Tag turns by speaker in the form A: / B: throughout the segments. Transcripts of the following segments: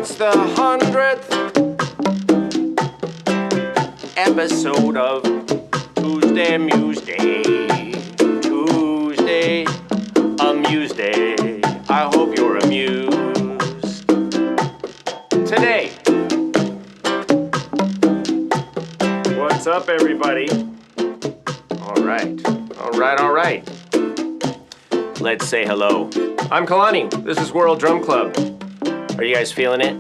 A: It's the 100th episode of Tuesday Museday. I hope you're amused. Today, what's up, everybody? All right. Let's say hello. I'm Kalani. This is World Drum Club. Are you guys feeling it?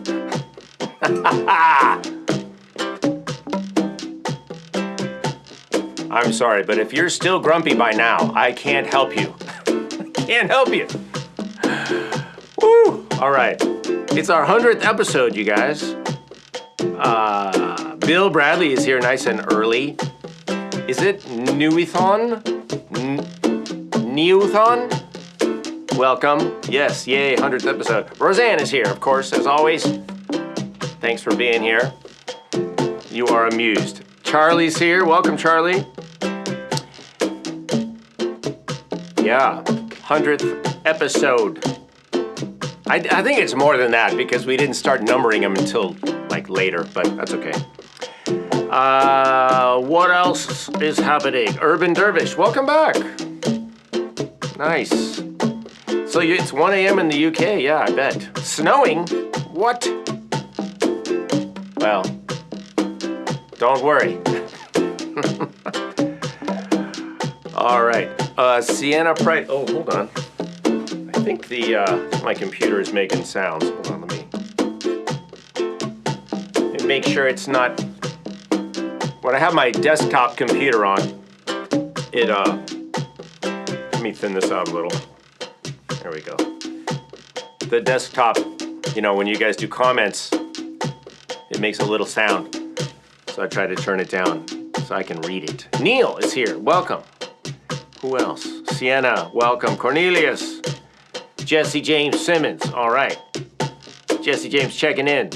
A: I'm sorry, but if you're still grumpy by now, I can't help you. Can't help you. Woo! All right. It's our 100th episode, you guys. Bill Bradley is here nice and early. Is it Newathon? Newathon? Welcome. Yes, yay, 100th episode. Roseanne is here, of course, as always. Thanks for being here. You are amused. Charlie's here. Welcome, Charlie. Yeah, 100th episode. I think it's more than that because we didn't start numbering them until like later, but that's okay. What else is happening? Urban Dervish, welcome back. Nice. So it's 1 a.m. in the UK, yeah, I bet. Snowing? What? Well, don't worry. All right, Sienna Price. Oh, hold on. I think my computer is making sounds. Hold on, let me make sure it's not. When I have my desktop computer on, it let me thin this out a little. There we go. The desktop, you know, when you guys do comments, it makes a little sound. So I try to turn it down so I can read it. Neil is here. Welcome. Who else? Sienna, welcome. Cornelius. Jesse James Simmons. All right. Jesse James checking in.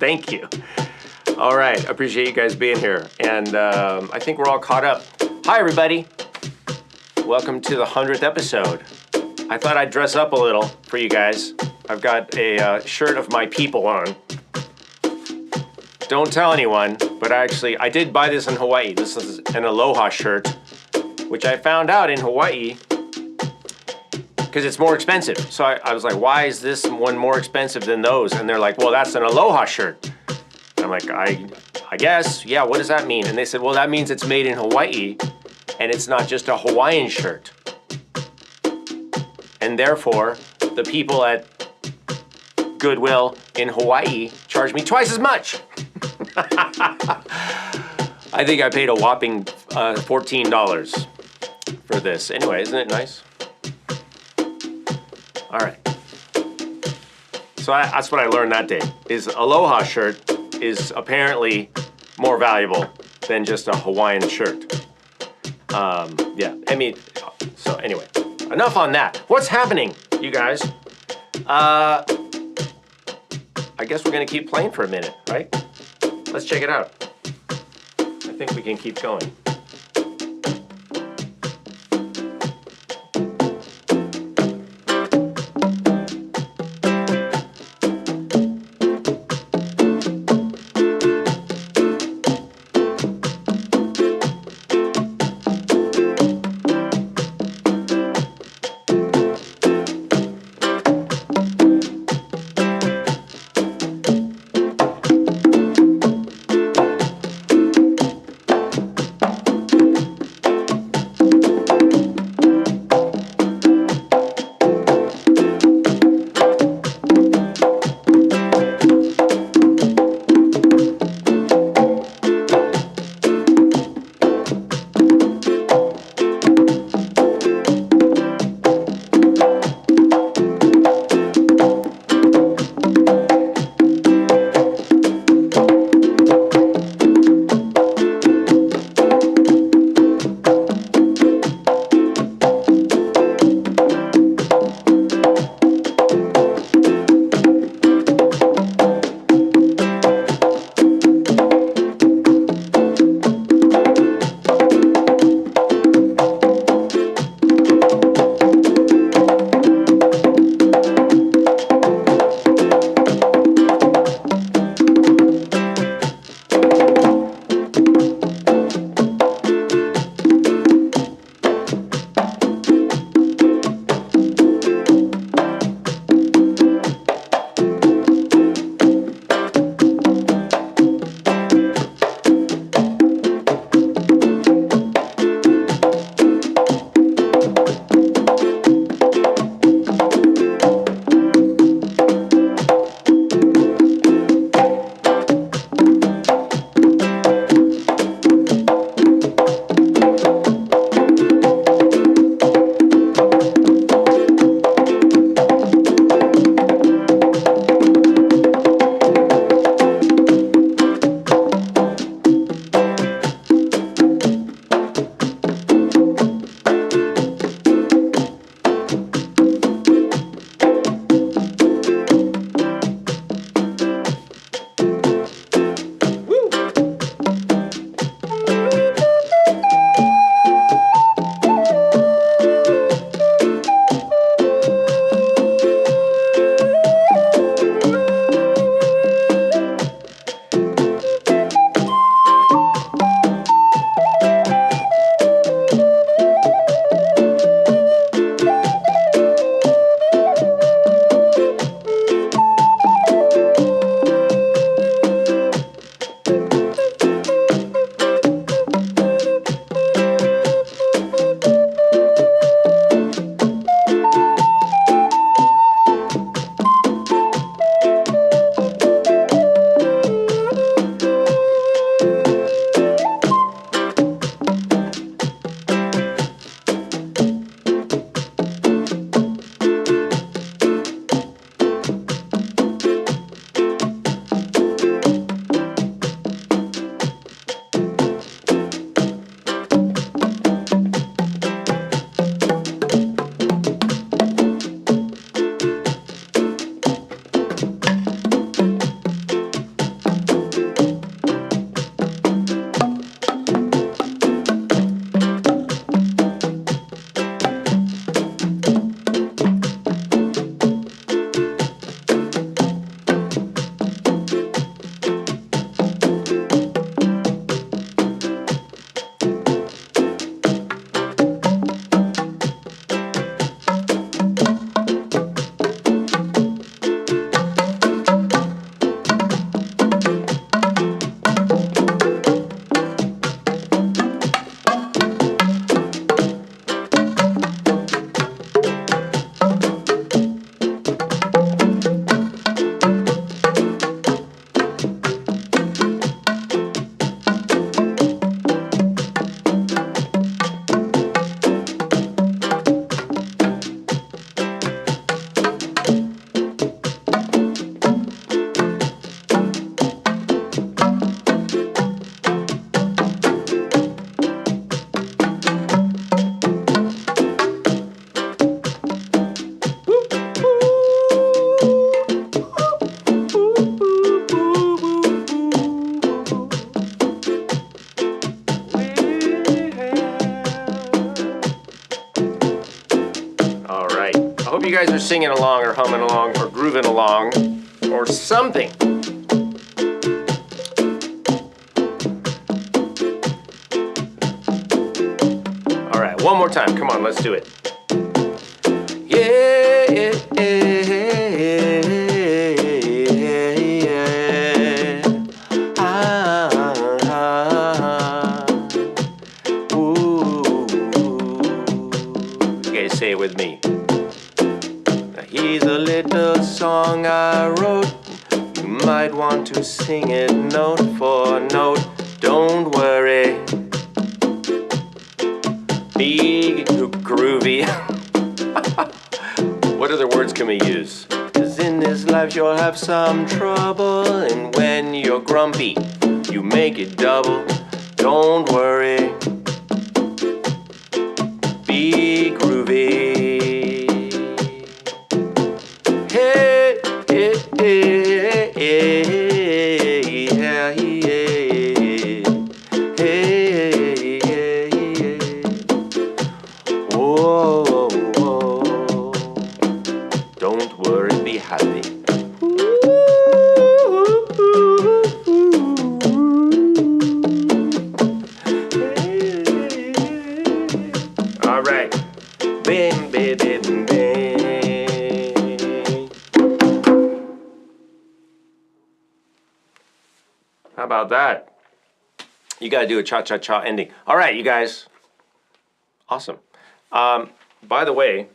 A: Thank you. All right. Appreciate you guys being here. And I think we're all caught up. Hi, everybody. Welcome to the 100th episode. I thought I'd dress up a little for you guys. I've got a shirt of my people on. Don't tell anyone, but I did buy this in Hawaii. This is an Aloha shirt, which I found out in Hawaii because it's more expensive. So I was like, why is this one more expensive than those? And they're like, well, that's an Aloha shirt. And I'm like, I guess, yeah, what does that mean? And they said, well, that means it's made in Hawaii and it's not just a Hawaiian shirt. And therefore, the people at Goodwill in Hawaii charge me twice as much. I think I paid a whopping $14 for this. Anyway, isn't it nice? All right. So that's what I learned that day, is Aloha shirt is apparently more valuable than just a Hawaiian shirt. Yeah, I mean, so anyway, enough on that. What's happening, you guys? I guess we're gonna keep playing for a minute, right? Let's check it out. I think we can keep going. singing along or humming along or grooving along or something. All right, one more time. Come on, let's do it. Yeah, yeah, yeah, ooh. You guys say it with me. Now here's a little song I wrote. You might want to sing it note for note. Don't worry. Be groovy. What other words can we use? 'Cause in this life you'll have some trouble, and when you're grumpy, you make it double. Don't worry. Be groovy. Hey, hey, hey, hey, yeah, yeah. Hey, hey, hey. Whoa, whoa. Don't worry, be happy. All right. Bing, bing, bing, bing. How about that? You got to do a cha-cha-cha ending. All right, you guys. Awesome. By the way,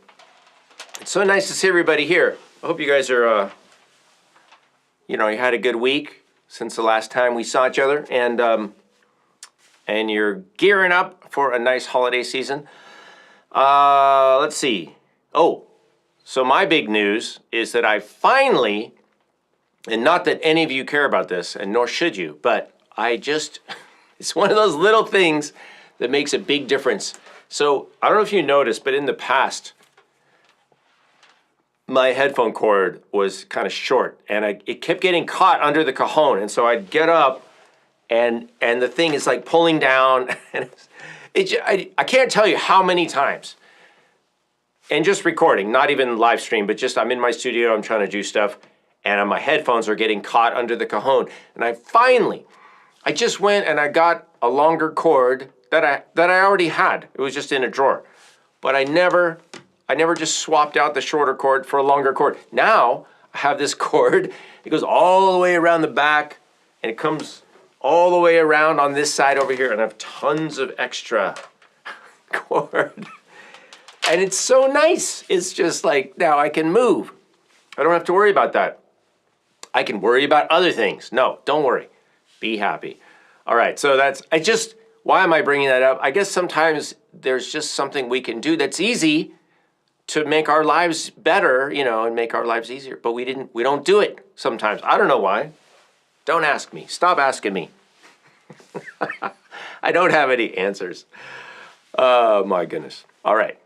A: it's so nice to see everybody here. I hope you guys are, you had a good week since the last time we saw each other, and you're gearing up for a nice holiday season. Let's see. Oh, so my big news is that I finally, and not that any of you care about this, and nor should you, but it's one of those little things that makes a big difference. So I don't know if you noticed, but in the past, my headphone cord was kind of short, and it kept getting caught under the cajon, and so I'd get up, and the thing is like pulling down, and I can't tell you how many times, and just recording, not even live stream, but just I'm in my studio, I'm trying to do stuff, and my headphones are getting caught under the cajon, and I just went and I got a longer cord that I already had. It was just in a drawer, but I never just swapped out the shorter cord for a longer cord. Now I have this cord. It goes all the way around the back, and it comes all the way around on this side over here, and I have tons of extra cord. And it's so nice. It's just like, now I can move. I don't have to worry about that. I can worry about other things. No, don't worry. Be happy. All right, so why am I bringing that up? I guess sometimes there's just something we can do that's easy to make our lives better, and make our lives easier. But we don't do it sometimes. I don't know why. Don't ask me. Stop asking me. I don't have any answers. Oh, my goodness. All right.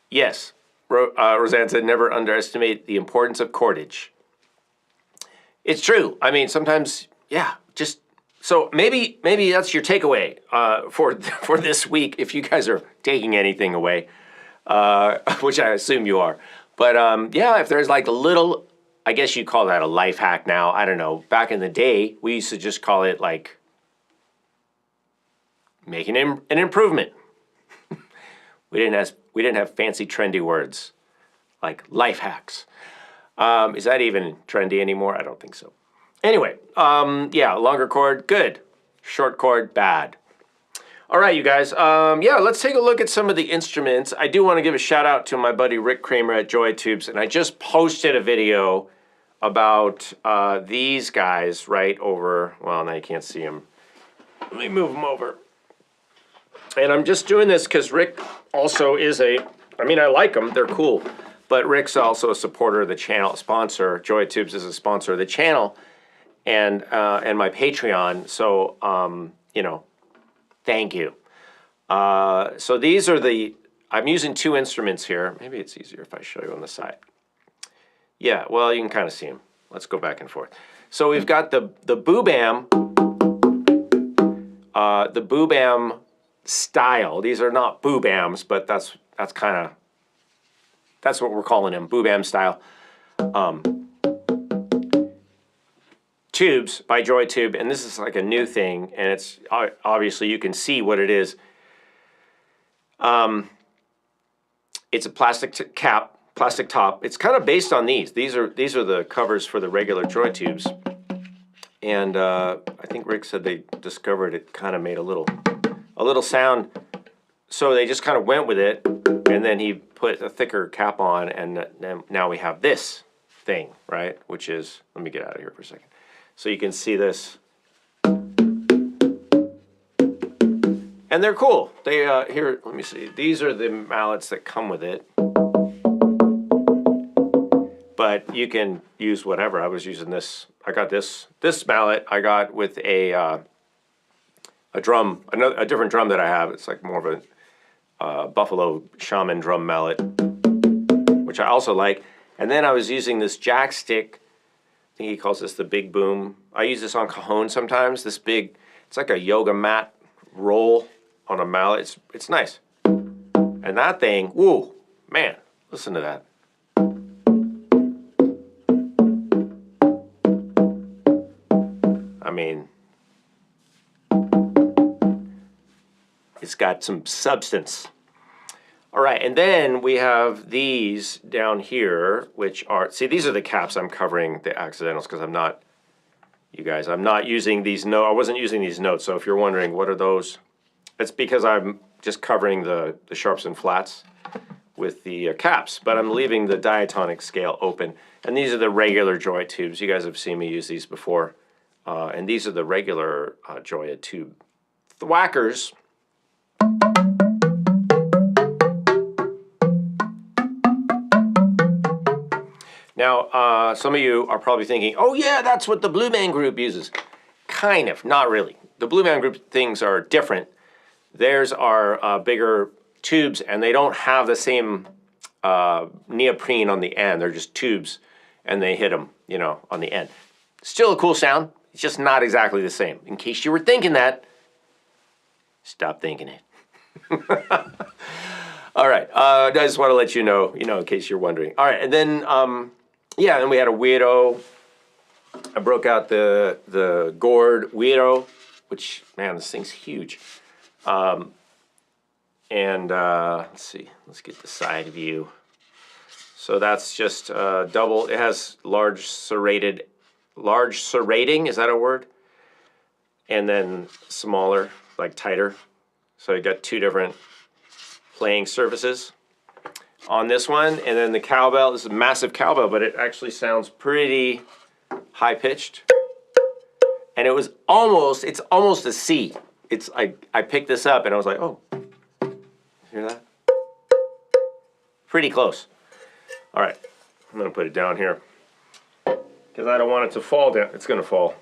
A: Yes, Roseanne said, never underestimate the importance of cordage. It's true. I mean, sometimes, yeah, so maybe that's your takeaway for this week, if you guys are taking anything away, which I assume you are. But yeah, if there's like a little, I guess you call that a life hack now. I don't know. Back in the day, we used to just call it like making an improvement. We didn't have fancy trendy words like life hacks. Is that even trendy anymore? I don't think so. Anyway, yeah, longer cord, good. Short cord, bad. All right, you guys. Yeah, let's take a look at some of the instruments. I do want to give a shout out to my buddy Rick Kramer at Joy Tubes, and I just posted a video about these guys right over. Well, now you can't see them. Let me move them over. And I'm just doing this because Rick also is I like them. They're cool. But Rick's also a supporter of the channel, sponsor. Joy Tubes is a sponsor of the channel and my Patreon. So, thank you. So these are I'm using two instruments here. Maybe it's easier if I show you on the side. Yeah, well, you can kind of see them. Let's go back and forth. So we've got the Boobam, style. These are not Boobams, but that's kind of that's what we're calling them, boobam style tubes by Joy Tube, and this is like a new thing, and it's obviously you can see what it is. It's a plastic cap, plastic top. It's kind of based on these. These are the covers for the regular Joy Tubes, and I think Rick said they discovered it kind of made a little sound, so they just kind of went with it, and then he put a thicker cap on, and now we have this thing, right? Which is, let me get out of here for a second, so you can see this. And they're cool. They here, let me see. These are the mallets that come with it. But you can use whatever. I was using this. I got this mallet I got with a drum, a different drum that I have. It's like more of a Buffalo Shaman drum mallet, which I also like. And then I was using this jack stick. I think he calls this the Big Boom. I use this on cajon sometimes. This big, it's like a yoga mat roll on a mallet. It's nice. And that thing, woo, man, listen to that. I mean, it's got some substance. All right, and then we have these down here, which are, see, these are the caps I'm covering the accidentals, because I'm not, you guys, I'm not using these notes. I wasn't using these notes, so if you're wondering what are those, it's because I'm just covering the sharps and flats with the caps, but I'm leaving the diatonic scale open. And these are the regular Joy Tubes. You guys have seen me use these before. And these are the regular Joya Tube thwackers. Now, some of you are probably thinking, oh yeah, that's what the Blue Man Group uses. Kind of, not really. The Blue Man Group things are different. Theirs are bigger tubes, and they don't have the same neoprene on the end. They're just tubes, and they hit them, you know, on the end. Still a cool sound. It's just not exactly the same. In case you were thinking that, stop thinking it. All right, I just want to let you know, in case you're wondering. All right, and then, yeah, then we had a weirdo. I broke out the gourd weirdo, which, man, this thing's huge. Let's see, let's get the side view. So that's just double. It has large serrating, is that a word? And then smaller, like tighter. So you got two different playing surfaces on this one. And then the cowbell, this is a massive cowbell, but it actually sounds pretty high pitched. And it's almost a C. I picked this up and I was like, oh, hear that? Pretty close. All right, I'm gonna put it down here because I don't want it to fall down. It's gonna fall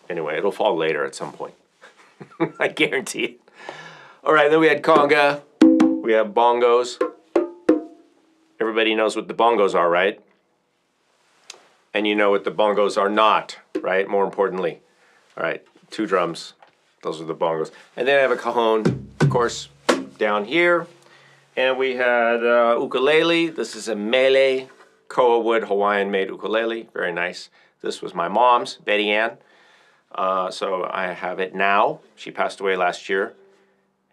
A: anyway. It'll fall later at some point. I guarantee it. All right, then we had conga. We have bongos. Everybody knows what the bongos are, right? And you know what the bongos are not, right? More importantly. All right, two drums. Those are the bongos. And then I have a cajon, of course, down here. And we had ukulele. This is a Mele koa wood Hawaiian-made ukulele. Very nice. This was my mom's, Betty Ann. So I have it now. She passed away last year.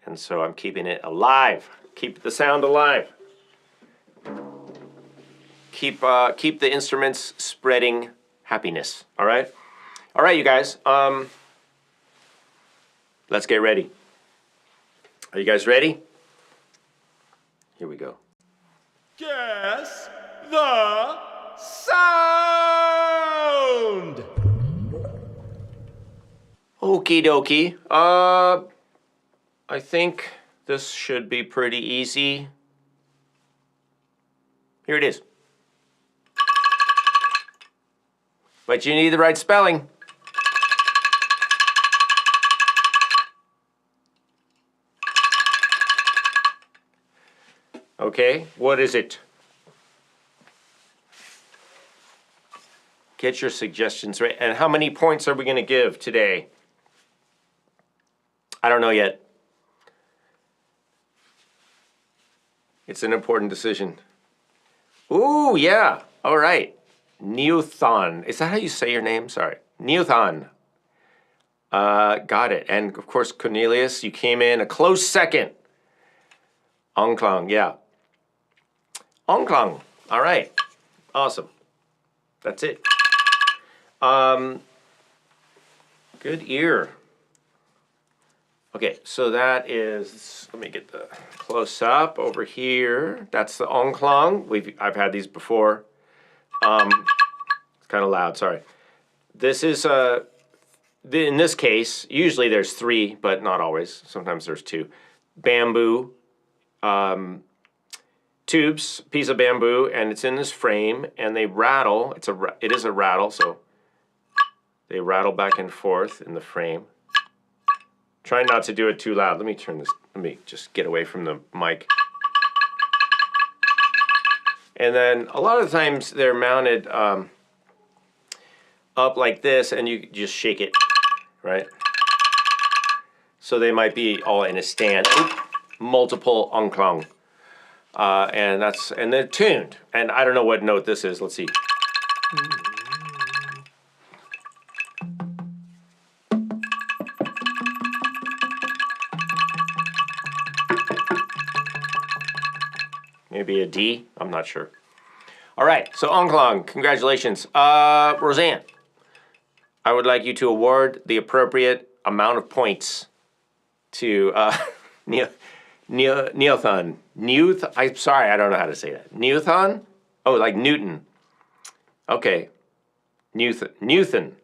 A: And so I'm keeping it alive. Keep the sound alive. Keep the instruments spreading happiness. All right? All right, you guys. Let's get ready. Are you guys ready? Here we go.
B: Guess the sound!
A: Okie dokie. I think this should be pretty easy. Here it is. But you need the right spelling. Okay, what is it? Get your suggestions right. And how many points are we going to give today? I don't know yet. It's an important decision. Ooh, yeah. All right. Neothon. Is that how you say your name? Sorry. Neothon. Got it. And of course, Cornelius, you came in a close second. Ongklang, yeah. Ongklang. All right. Awesome. That's it. Good ear. Okay, so that is, let me get the close up over here. That's the Ongklang. I've had these before. It's kind of loud, sorry. This is, in this case, usually there's 3, but not always. Sometimes there's 2. Bamboo tubes, piece of bamboo, and it's in this frame, and they rattle. It is a rattle, so they rattle back and forth in the frame. Try not to do it too loud. Let me just get away from the mic. And then a lot of times they're mounted up like this, and you just shake it, right? So they might be all in a stand. Multiple Ongklang. And they're tuned. And I don't know what note this is. Let's see. Maybe a D? I'm not sure. All right, so Ongklang, congratulations. Roseanne, I would like you to award the appropriate amount of points to Neothon. I'm sorry, I don't know how to say that. Neothon? Oh, like Newton. Okay. Newton.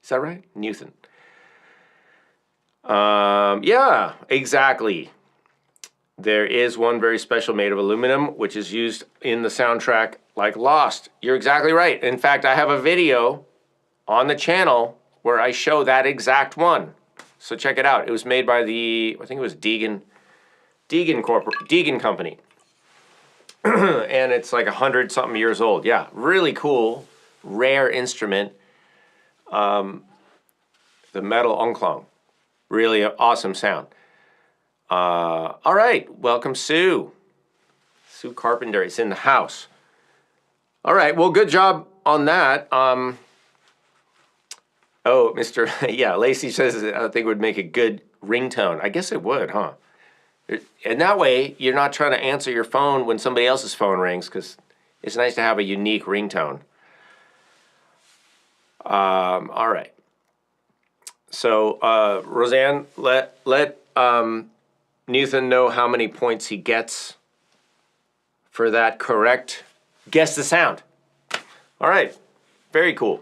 A: Is that right? Newton. Yeah, exactly. There is one very special made of aluminum, which is used in the soundtrack like Lost. You're exactly right. In fact, I have a video on the channel where I show that exact one. So check it out. It was made by I think it was Deegan Company. And it's like 100-something years old. Yeah, really cool, rare instrument. The metal Ongklang. Really awesome sound. All right, welcome Sue. Sue Carpenter is in the house. All right, well, good job on that. Oh, Mr. Yeah, Lacey says I think it would make a good ringtone. I guess it would, huh? And that way, you're not trying to answer your phone when somebody else's phone rings, because it's nice to have a unique ringtone. All right. So, Roseanne, let Newton know how many points he gets for that correct. Guess the sound. All right. Very cool.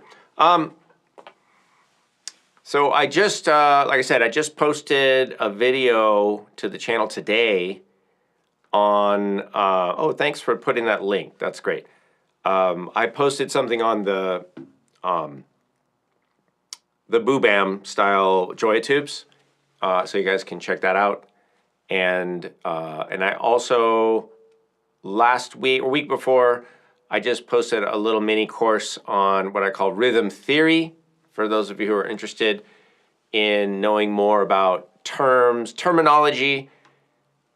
A: So I just, like I said, I just posted a video to the channel today on, oh, thanks for putting that link. That's great. I posted something on the Boo Bam style Joy tubes, so you guys can check that out. And I also, last week, or week before, I just posted a little mini course on what I call rhythm theory, for those of you who are interested in knowing more about terminology,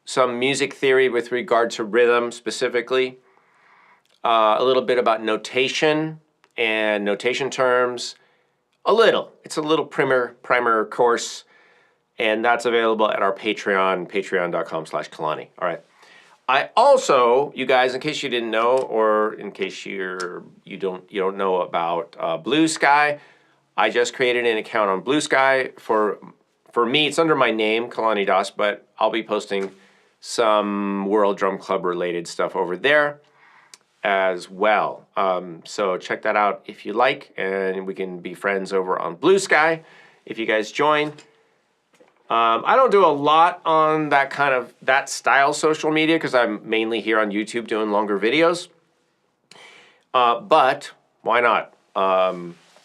A: some music theory with regard to rhythm specifically, a little bit about notation and notation terms, It's a little primer course, and that's available at our Patreon, patreon.com/Kalani. All right. I also, you guys, in case you didn't know, or in case you don't know about Blue Sky, I just created an account on Blue Sky for me. It's under my name, Kalani Das, but I'll be posting some World Drum Club related stuff over there as well. So check that out if you like, and we can be friends over on Blue Sky if you guys join. I don't do a lot on that style social media because I'm mainly here on YouTube doing longer videos. But why not?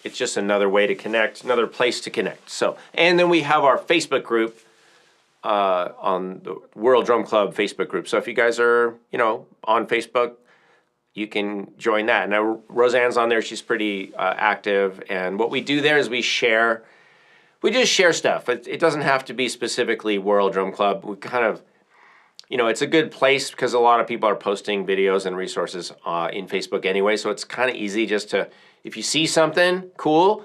A: It's just another way to connect, another place to connect. So, and then we have our Facebook group on the World Drum Club Facebook group. So if you guys are, on Facebook, you can join that. Now, Roseanne's on there. She's pretty active. And what we do there is we just share stuff. It doesn't have to be specifically World Drum Club. We kind of it's a good place because a lot of people are posting videos and resources in Facebook anyway. So it's kind of easy just to, if you see something cool,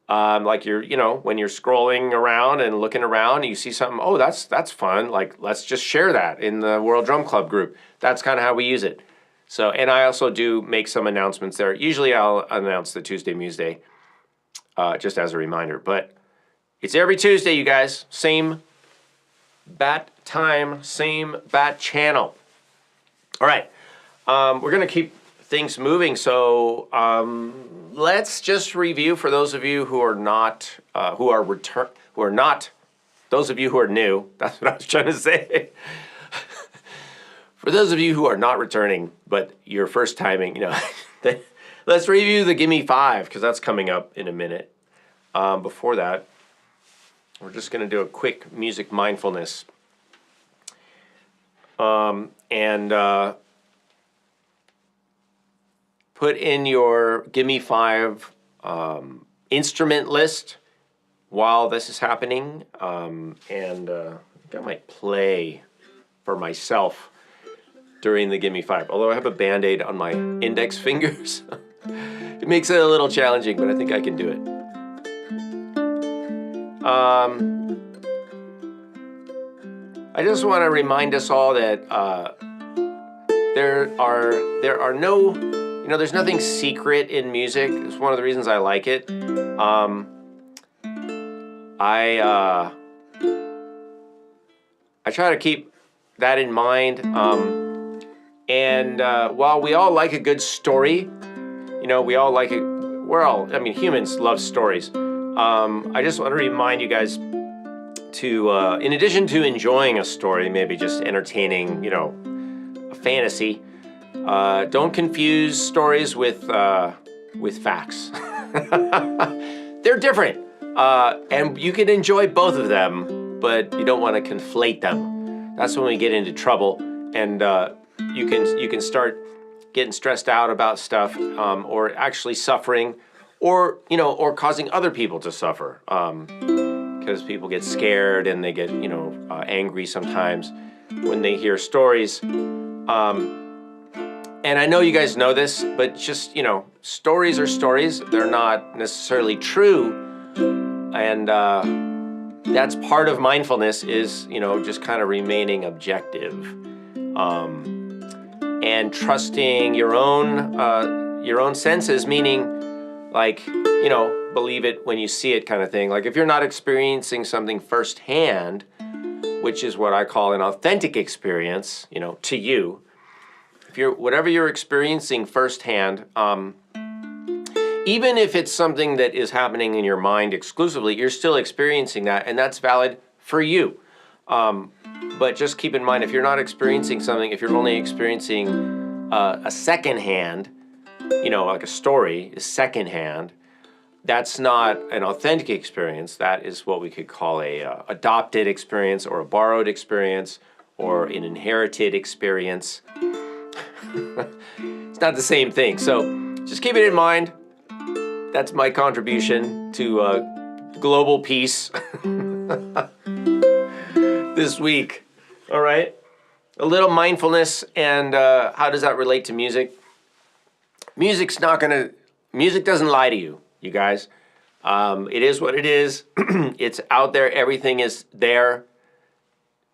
A: like when you're scrolling around and looking around, and you see something, oh, that's fun. Like, let's just share that in the World Drum Club group. That's kind of how we use it. So, and I also do make some announcements there. Usually I'll announce the Tuesday Museday, just as a reminder. But it's every Tuesday, you guys. Same bat time, same bat channel. All right. We're going to keep things moving. So let's just review for those of you who are not, those of you who are new. That's what I was trying to say. For those of you who are not returning, but you're first timing, let's review the Gimme 5 because that's coming up in a minute. Before that, we're just going to do a quick music mindfulness. And put in your Gimme 5 instrument list while this is happening. I think I might play for myself during the Gimme 5. Although I have a Band-Aid on my index fingers. It makes it a little challenging, but I think I can do it. I just want to remind us all that there are no, there's nothing secret in music. It's one of the reasons I like it. I try to keep that in mind. While we all like a good story, we all like it. Humans love stories. I just want to remind you guys to, in addition to enjoying a story, maybe just entertaining, a fantasy, don't confuse stories with facts. They're different, and you can enjoy both of them, but you don't want to conflate them. That's when we get into trouble, and you can start getting stressed out about stuff, or actually suffering, or causing other people to suffer. Because people get scared and they get, angry sometimes when they hear stories. And I know you guys know this, but just, stories are stories. They're not necessarily true. And that's part of mindfulness is, just kind of remaining objective. And trusting your own senses, meaning like, believe it when you see it kind of thing. Like if you're not experiencing something firsthand, which is what I call an authentic experience, to you, whatever you're experiencing firsthand, even if it's something that is happening in your mind exclusively, you're still experiencing that, and that's valid for you. But just keep in mind, if you're not experiencing something, if you're only experiencing a secondhand, like a story is secondhand, that's not an authentic experience. That is what we could call a adopted experience or a borrowed experience or an inherited experience. It's not the same thing. So just keep it in mind. That's my contribution to global peace this week. All right. A little mindfulness, and how does that relate to music? Music doesn't lie to you, you guys. It is what it is. It's out there. Everything is there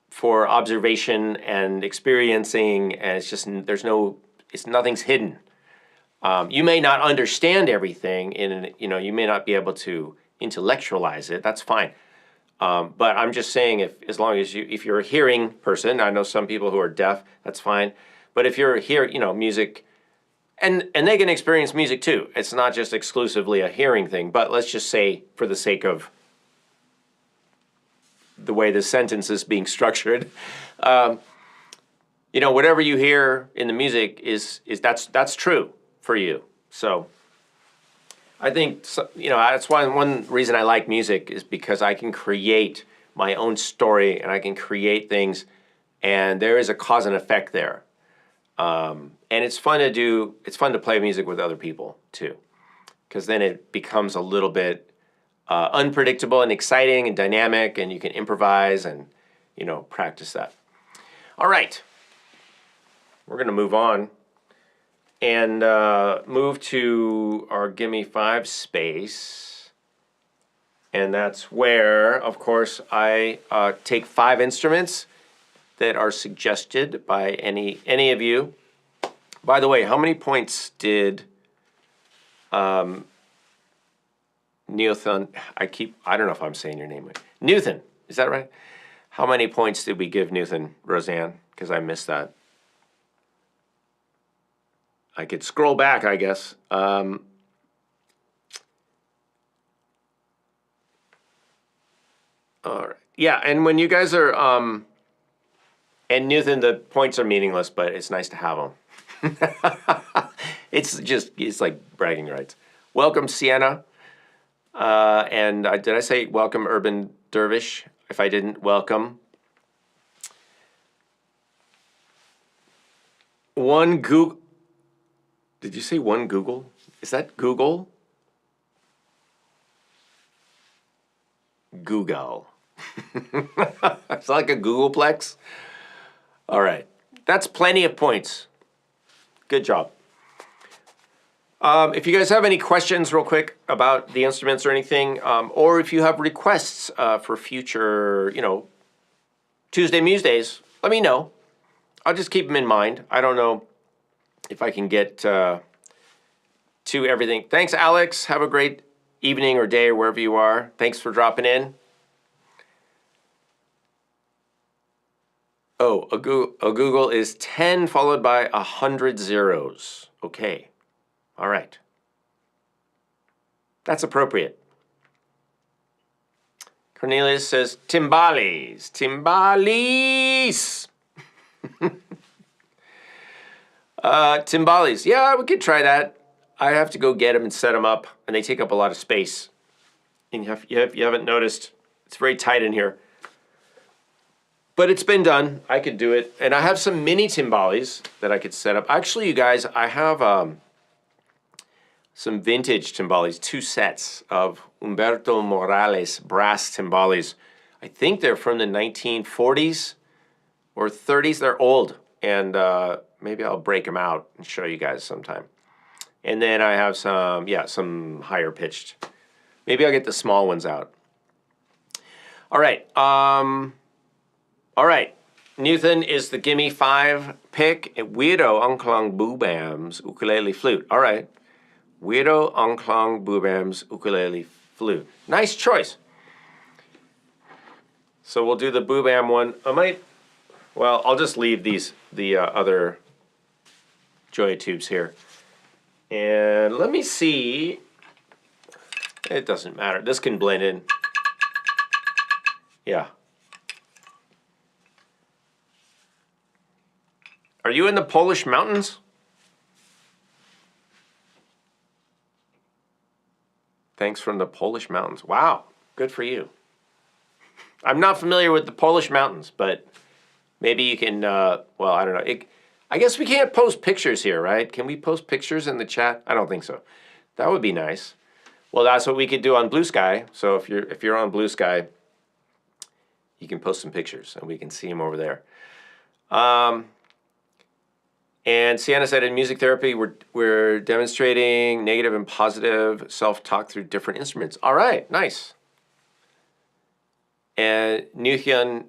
A: for observation and experiencing, and it's just, nothing's hidden. You may not understand everything, you may not be able to intellectualize it. That's fine. But I'm just saying, as long as if you're a hearing person, I know some people who are deaf, that's fine. But if you're music, and they can experience music too. It's not just exclusively a hearing thing. But let's just say, for the sake of the way the sentence is being structured, whatever you hear in the music that's true for you. So I think, that's one reason I like music is because I can create my own story and I can create things, and there is a cause and effect there. And it's fun to play music with other people too, because then it becomes a little bit unpredictable and exciting and dynamic, and you can improvise and, practice that. All right. We're going to move on and move to our Gimme 5 space. And that's where, of course, I take 5 instruments that are suggested by any of you. By the way, how many points did Newton, I don't know if I'm saying your name right. Newton, is that right? How many points did we give Newton, Roseanne? Because I missed that. I could scroll back, I guess. All right. Yeah, and when you guys are, and Newton, the points are meaningless, but it's nice to have them. It's like bragging rights. Welcome, Sienna. And did I say welcome, Urban Dervish? If I didn't, welcome. One Google. Did you say one Google? Is that Google? Google. It's like a Googleplex. All right. That's plenty of points. Good job. If you guys have any questions real quick about the instruments or anything, or if you have requests for future, Tuesday Musedays, let me know. I'll just keep them in mind. I don't know if I can get to everything. Thanks, Alex. Have a great evening or day or wherever you are. Thanks for dropping in. Oh, a Google is 10 followed by 100 zeros. Okay. All right. That's appropriate. Cornelius says, timbales. Timbales. Timbales. Yeah, we could try that. I have to go get them and set them up, and they take up a lot of space. And you haven't noticed, it's very tight in here. But it's been done. I could do it. And I have some mini timbales that I could set up. Actually, you guys, I have some vintage timbales, 2 sets of Humberto Morales brass timbales. I think they're from the 1940s or 30s. They're old. And maybe I'll break them out and show you guys sometime. And then I have some higher pitched. Maybe I'll get the small ones out. All right. All right. Newton is the Gimme 5 pick. Weirdo Unklang Boobams ukulele flute. All right. Weirdo Unklang Boobams ukulele flute. Nice choice. So we'll do the boobam one. I'll just leave the other Joya tubes here. And let me see. It doesn't matter. This can blend in. Yeah. Are you in the Polish mountains? Thanks from the Polish mountains. Wow, good for you. I'm not familiar with the Polish mountains, but maybe you can, I don't know. I guess we can't post pictures here, right? Can we post pictures in the chat? I don't think so. That would be nice. Well, that's what we could do on Blue Sky. So if you're on Blue Sky, you can post some pictures and we can see them over there. And Sienna said in music therapy, we're demonstrating negative and positive self-talk through different instruments. All right, nice. And Newthian.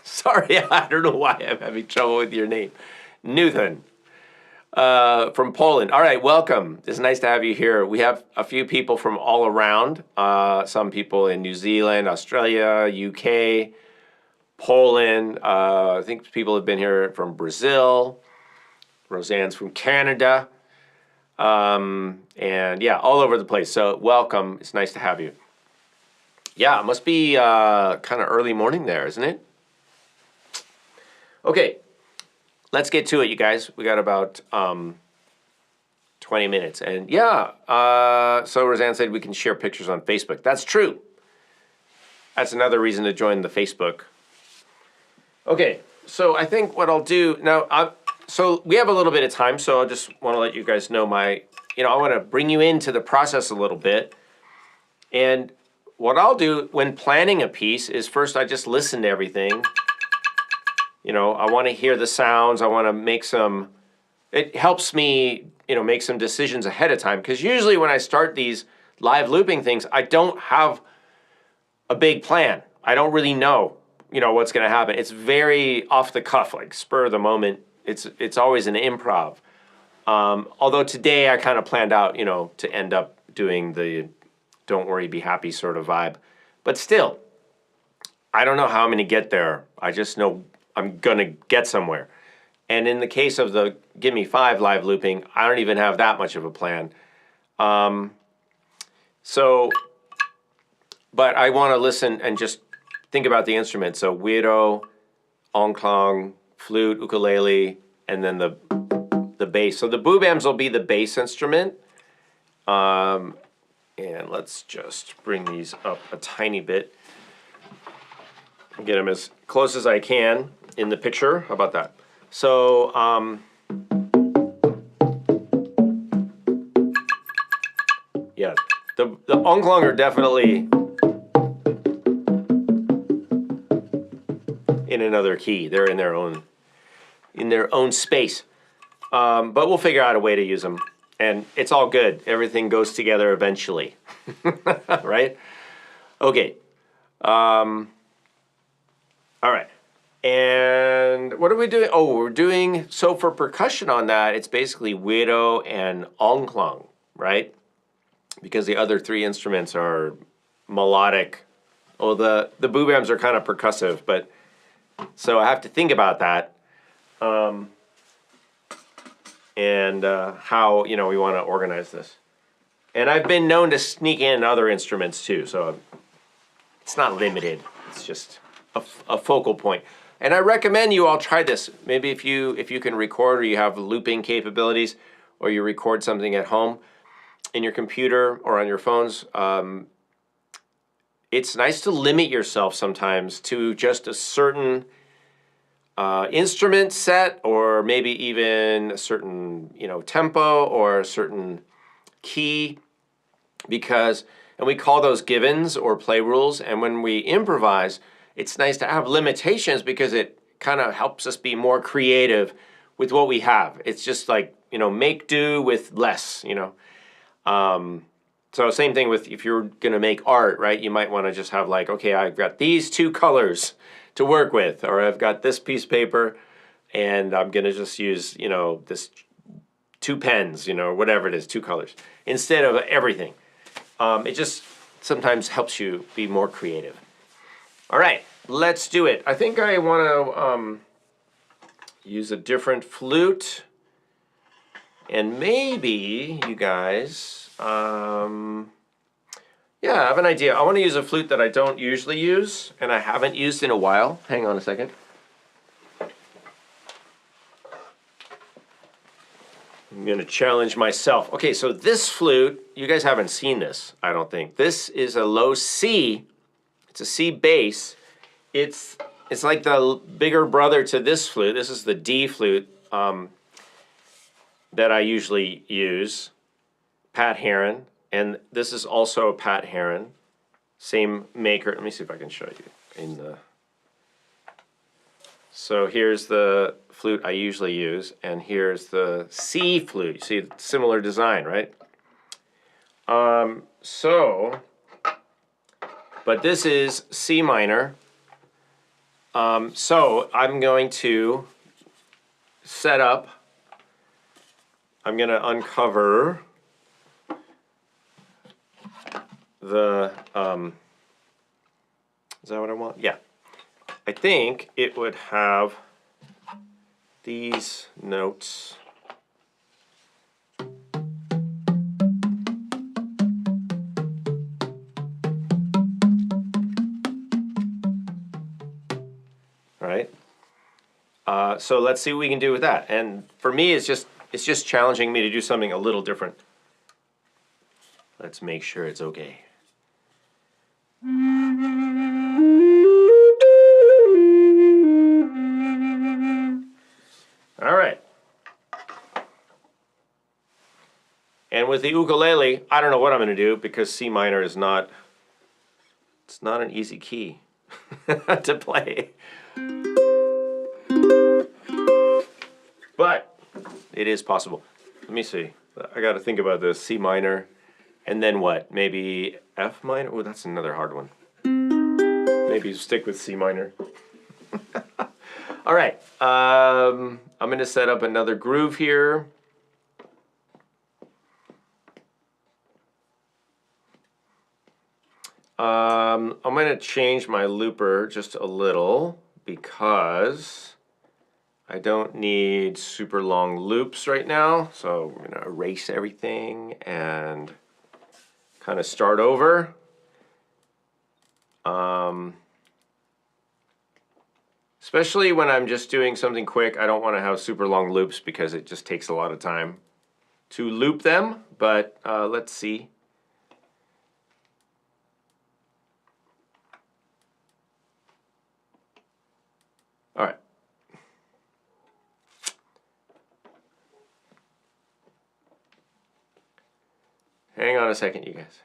A: Sorry, I don't know why I'm having trouble with your name. Newton from Poland. All right, welcome. It's nice to have you here. We have a few people from all around. Some people in New Zealand, Australia, UK, Poland. I think people have been here from Brazil. Roseanne's from Canada. And yeah, all over the place. So welcome. It's nice to have you. Yeah, it must be kind of early morning there, isn't it? Okay, let's get to it, you guys. We got about 20 minutes. And yeah, so Roseanne said we can share pictures on Facebook. That's true. That's another reason to join the Facebook. Okay, so I think what I'll do now, so we have a little bit of time, so I just want to let you guys know I want to bring you into the process a little bit. And what I'll do when planning a piece is first I just listen to everything. You know, I want to hear the sounds. I want to make some, it helps me, you know, make some decisions ahead of time. Because usually when I start these live looping things, I don't have a big plan. I don't really know, you know, what's going to happen. It's very off the cuff, like spur of the moment. It's always an improv. Although today I kind of planned out, you know, to end up doing the don't worry, be happy sort of vibe. But still, I don't know how I'm going to get there. I just know I'm going to get somewhere. And in the case of the Gimme 5 live looping, I don't even have that much of a plan. But I want to listen and just think about the instruments. So weirdo, onclang, flute, ukulele, and then the bass. So the boobams will be the bass instrument. And let's just bring these up a tiny bit. Get them as close as I can in the picture. How about that? So, yeah, the onclang are definitely in another key. They're in their own space. But we'll figure out a way to use them. And it's all good. Everything goes together eventually. Right? Okay. All right. And what are we doing? Oh, we're doing, so for percussion on that, it's basically weirdo and onclang, right? Because the other three instruments are melodic. Oh, the boobams are kind of percussive, but so I have to think about that. And how, you know, we want to organize this. And I've been known to sneak in other instruments too, so it's not limited. It's just a focal point. And I recommend you all try this. Maybe if you can record, or you have looping capabilities, or you record something at home in your computer or on your phones, it's nice to limit yourself sometimes to just a certain instrument set, or maybe even a certain, you know, tempo or a certain key, because, and we call those givens or play rules. And when we improvise, it's nice to have limitations because it kind of helps us be more creative with what we have. It's just like, you know, make do with less, you know. So same thing with if you're going to make art, right? You might want to just have like, okay, I've got these two colors to work with, or I've got this piece of paper and I'm going to just use, you know, this two pens, you know, whatever it is, two colors, instead of everything. It just sometimes helps you be more creative. All right, let's do it. I think I want to use a different flute, and maybe you guys, yeah, I have an idea. I want to use a flute that I don't usually use, and I haven't used in a while. Hang on a second. I'm going to challenge myself. Okay, so this flute, you guys haven't seen this, I don't think. This is a low C. It's a C bass. It's like the bigger brother to this flute. This is the D flute that I usually use, Pat Heron. And this is also a Pat Heron, same maker. Let me see if I can show you in the. So here's the flute I usually use, and here's the C flute. You see, similar design, right? But this is C minor. So I'm going to set up. I'm going to uncover the, is that what I want? Yeah. I think it would have these notes. All right. So let's see what we can do with that. And for me, it's just challenging me to do something a little different. Let's make sure it's okay. All right. And with the ukulele, I don't know what I'm going to do because C minor is not It's not an easy key to play. But it is possible. Let me see. I got to think about this. C minor. And then what? Maybe F minor? Oh, that's another hard one. Maybe stick with C minor. All right. I'm going to set up another groove here. I'm going to change my looper just a little because I don't need super long loops right now. So I'm going to erase everything and kind of start over. Especially when I'm just doing something quick, I don't want to have super long loops because it just takes a lot of time to loop them. But let's see. All right. Hang on a second, you guys.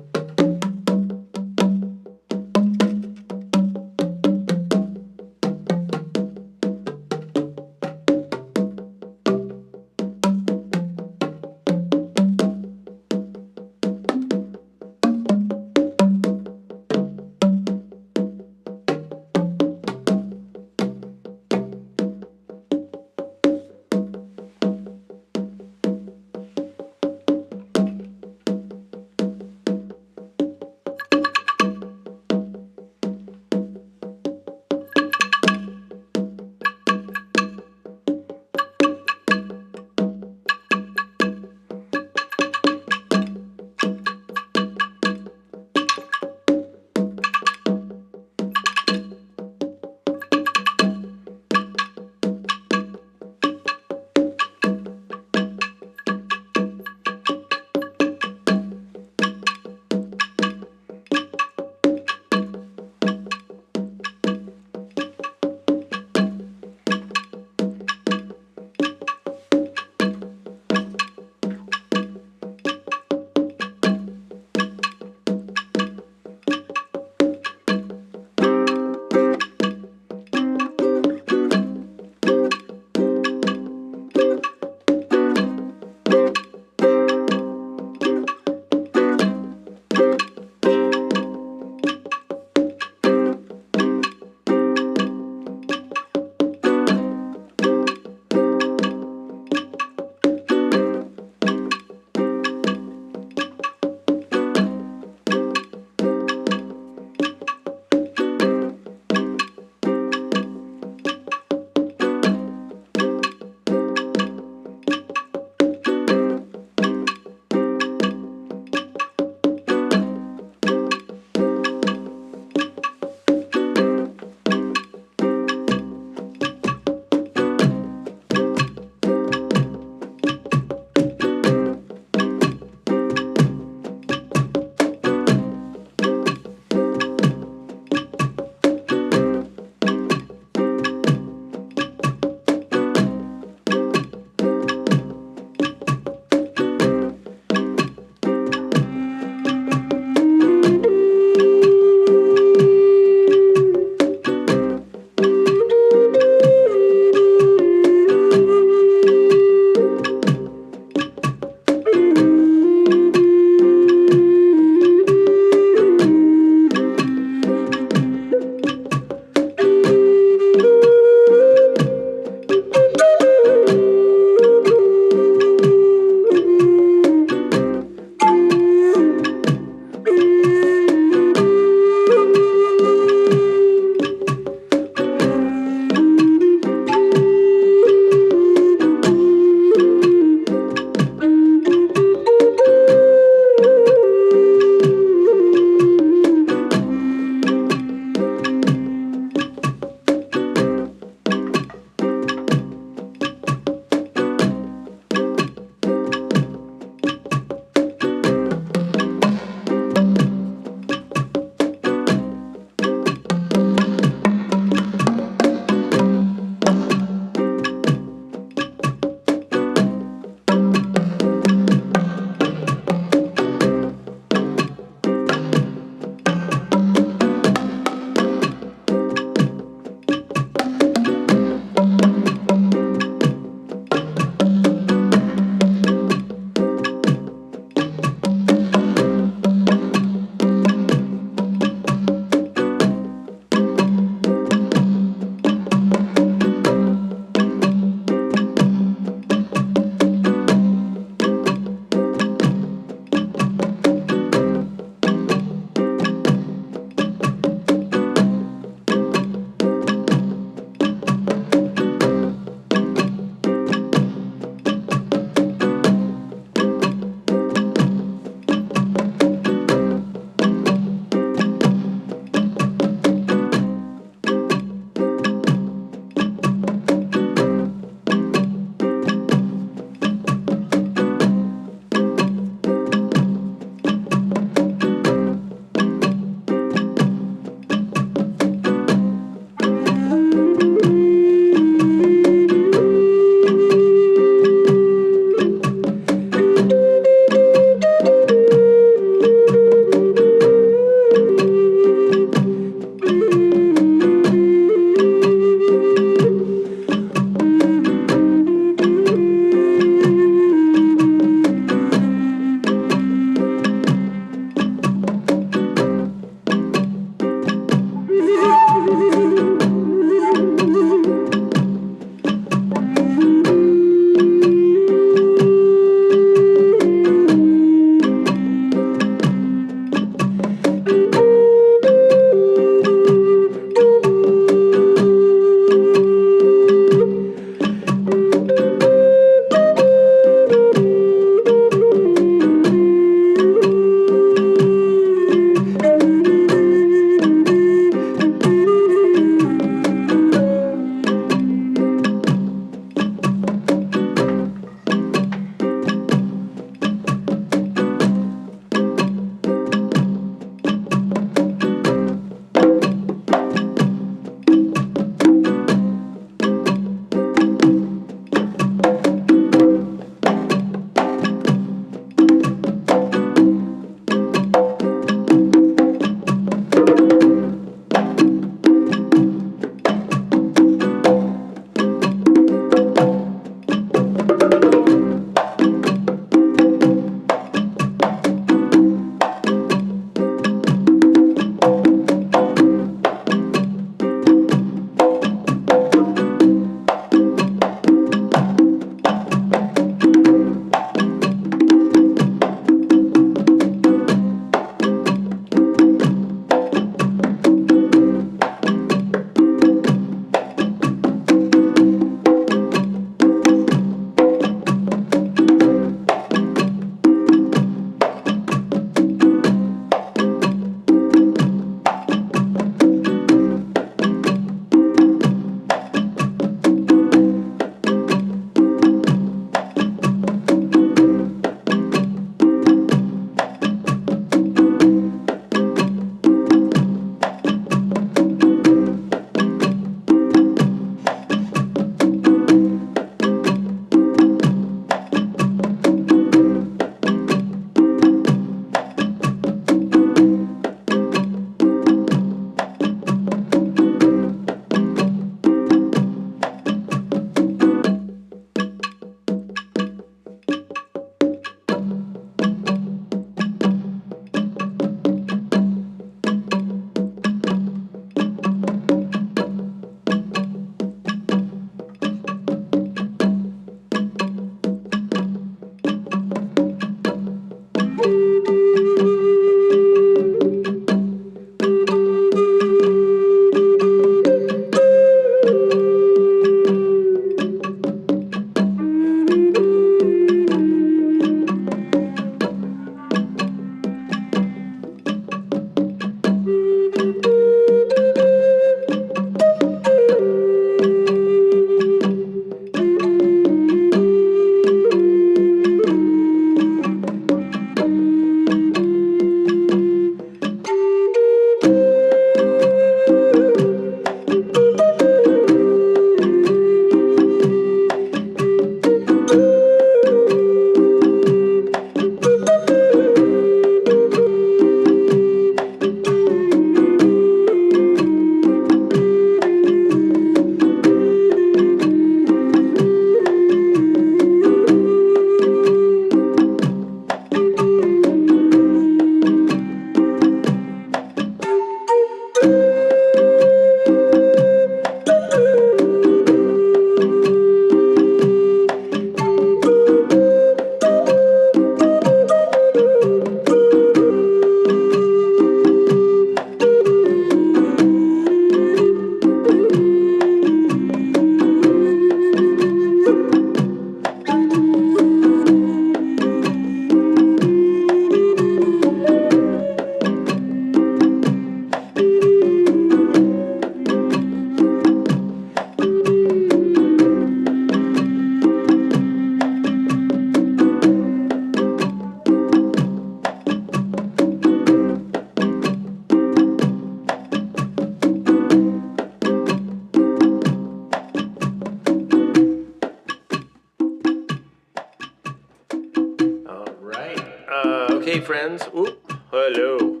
A: Hey, friends. Ooh, hello.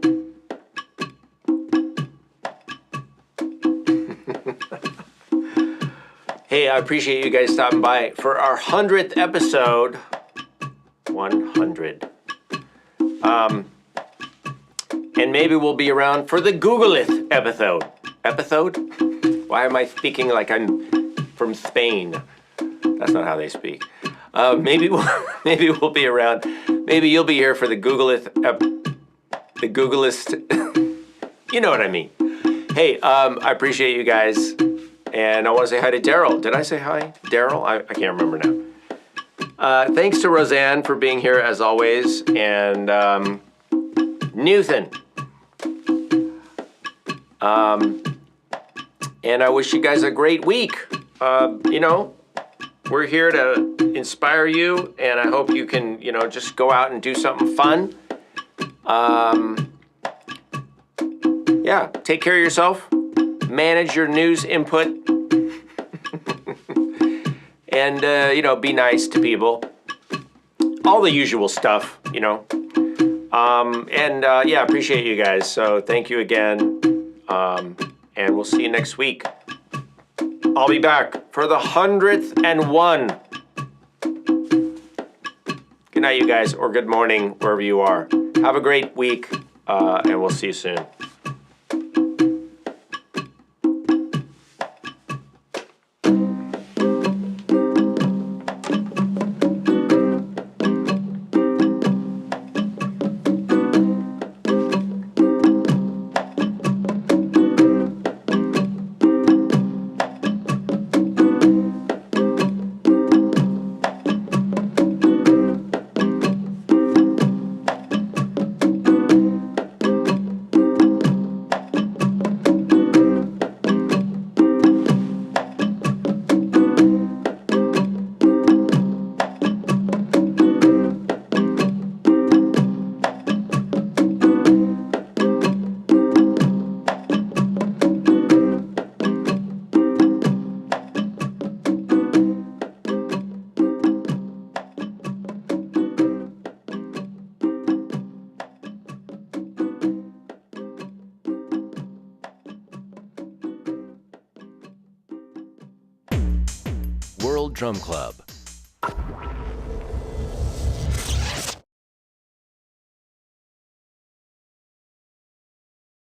A: Hey, I appreciate you guys stopping by for our 100th episode. 100. And maybe we'll be around for the Googleth episode. Episode? Why am I speaking like I'm from Spain? That's not how they speak. Maybe we'll be around. Maybe you'll be here for the Googleth, the Googlist. You know what I mean. Hey, I appreciate you guys, and I want to say hi to Daryl. Did I say hi, Daryl? I can't remember now. Thanks to Roseanne for being here as always, and Newton. And I wish you guys a great week. We're here to inspire you, and I hope you can, just go out and do something fun. Yeah, take care of yourself. Manage your news input. And, be nice to people. All the usual stuff, appreciate you guys. So thank you again. And we'll see you next week. I'll be back for the 101. Good night, you guys, or good morning, wherever you are. Have a great week, and we'll see you soon.
C: World Drum Club,